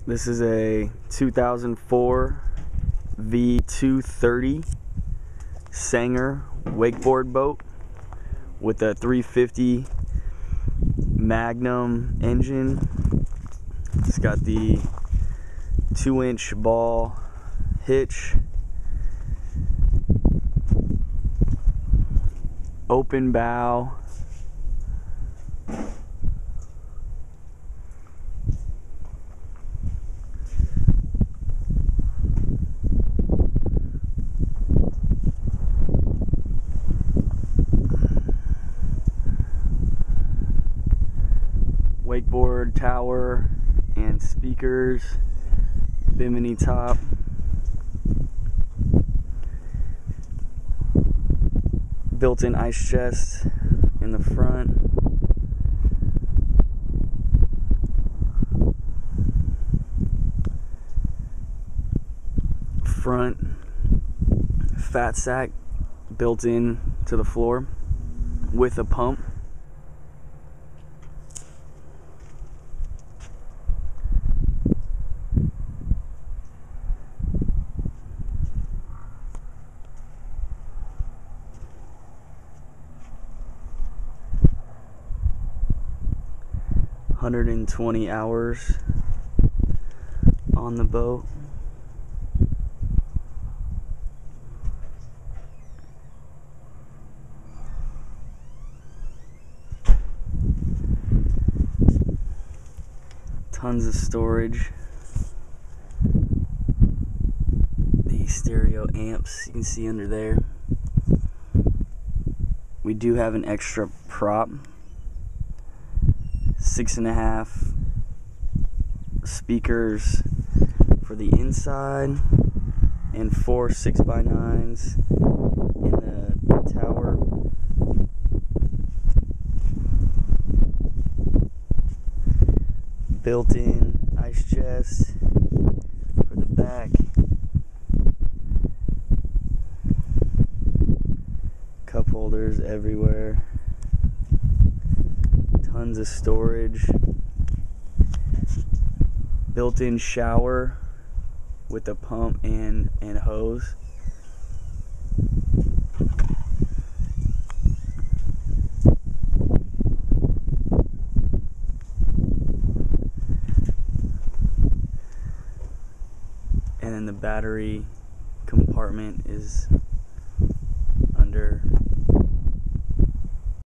This is a 2004 V230 Sanger wakeboard boat with a 350 Magnum engine. It's got the 2-inch ball hitch, open bow, wakeboard tower and speakers, Bimini top, built-in ice chest in the front, fat sack built in to the floor with a pump. $120 hours on the boat. Tons of storage. The stereo amps you can see under there. We do have an extra prop, 6.5 speakers for the inside and 4 6x9s in the tower. Built-in ice chest for the back. Cup holders everywhere. Tons of storage. Built-in shower with a pump and hose. And then the battery compartment is under